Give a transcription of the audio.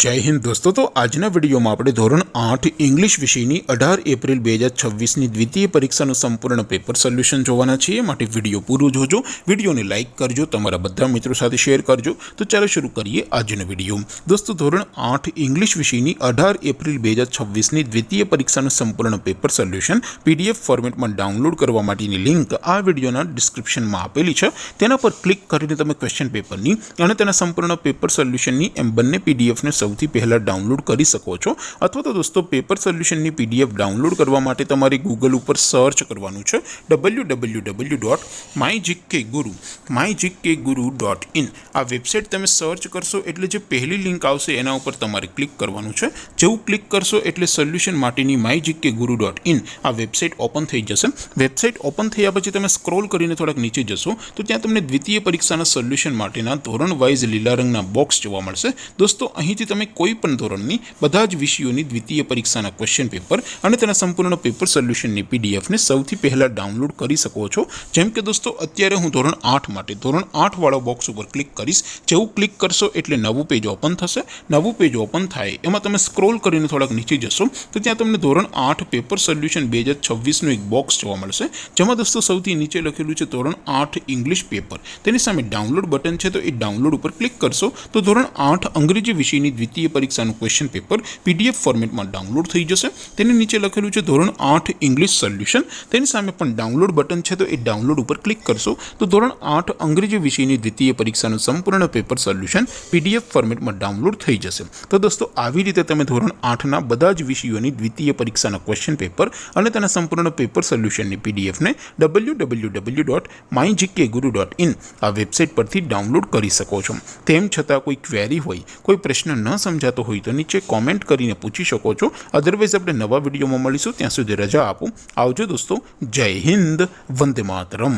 जय हिंद दोस्तों। तो आजना विडियो में આપણે ધોરણ 8 इंग्लिश વિષયની 18 એપ્રિલ 2026 ની દ્વિતીય પરીક્ષાનું સંપૂર્ણ પેપર સોલ્યુશન જોવાના છીએ। માટે વિડિયો પૂરો જોજો, વિડિયોને લાઈક કરજો, તમારા બધા મિત્રો સાથે શેર કરજો। તો ચાલો શરૂ કરીએ આજનો વિડિયો। दोस्तों ધોરણ 8 इंग्लिश વિષયની 18 એપ્રિલ 2026 ની દ્વિતીય પરીક્ષાનું સંપૂર્ણ પેપર સોલ્યુશન પીડીએફ ફોર્મેટમાં ડાઉનલોડ કરવા માટેની લિંક આ વિડિયોના ડિસ્ક્રિપ્શનમાં આપેલી છે। તેના પર ક્લિક કરીને તમે ક્વેશ્ચન પેપરની અને તેના સંપૂર્ણ પેપર સોલ્યુશનની એમ બંને પીડીએફ ને સૌથી પહેલા ડાઉનલોડ કરી શકો છો। अथवा तो दोस्तों पेपर सोल्यूशन की पीडीएफ डाउनलॉड करवा माटे तमारे गूगल पर सर्च करवानुं छे www.mygkguru.in। आ वेबसाइट तमे सर्च करशो एटले जे पहली लिंक आवशे एना उपर तमारे क्लिक करवानुं छे। जेवुं क्लिक करशो एटले सोल्यूशन माटेनी mygkguru.in आ वेबसाइट ओपन थई जशे। वेबसाइट ओपन थया पछी तमे स्क्रॉल करीने थोड़ाक नीचे जशो तो त्यां तमने द्वितीय परीक्षाना सोल्यूशन माटेना धोरण वाइज लीला रंगना बॉक्स जोवा मळशे। दोस्तों અહીંથી તમે કોઈ પણ ધોરણની બધા જ વિષયોની દ્વિતીય પરીક્ષાના ક્વેશ્ચન પેપર અને તેના સંપૂર્ણ પેપર સોલ્યુશનની પીડીએફને સૌથી પહેલા ડાઉનલોડ કરી શકો છો। જેમ કે દોસ્તો અત્યારે હું ધોરણ 8 માટે ધોરણ 8 વાળો બોક્સ ઉપર ક્લિક કરીશ। જેવું ક્લિક કરશો એટલે નવું પેજ ઓપન થશે। નવું પેજ ઓપન થાય એમાં તમે સ્ક્રોલ કરીને થોડાક નીચે જશો તો ત્યાં તમને ધોરણ 8 પેપર સોલ્યુશન 2026 નું એક બોક્સ જોવા મળશે। જેમાં દોસ્તો સૌથી નીચે લખેલું છે ધોરણ 8 ઇંગ્લિશ પેપર। તેની સામે ડાઉનલોડ બટન છે તો એ ડાઉનલોડ ઉપર ક્લિક કરશો તો ધોરણ 8 અંગ્રેજી વિષયની દ્વિતીય પરીક્ષાનું ક્વેશ્ચન પેપર पीडीएफ फॉर्मेट में डाउनलॉड थई जशे। तेनी नीचे लखेलुं छे धोरण 8 इंग्लिश सोल्यूशन। तेनी सामे पण डाउनलॉड बटन छे तो ए डाउनलॉड पर क्लिक करशो तो धोरण 8 अंग्रेजी विषयनी द्वितीय परीक्षाનું संपूर्ण पेपर सोल्यूशन पीडीएफ फॉर्मेट में डाउनलॉड थई जशे। तो दोस्तों આવી રીતે તમે ધોરણ 8 ના બધા જ વિષયોની દ્વિતીય પરીક્ષાના ક્વેશ્ચન પેપર અને તેના સંપૂર્ણ પેપર સોલ્યુશનની પીડીએફ ને www.mygkguru.in આ વેબસાઇટ પરથી ડાઉનલોડ કરી શકો છો। તેમ છતાં કોઈ ક્વેરી હોય, કોઈ પ્રશ્ન ન સમજાતો હોય તો નીચે कॉमेंट करीने पूछी शको छो। अदरवाइज अपने नवा विडियो में मळीशुं, त्यां सुधी रजा आपो। आवजो दोस्तों। जय हिंद, वंदे मातरम।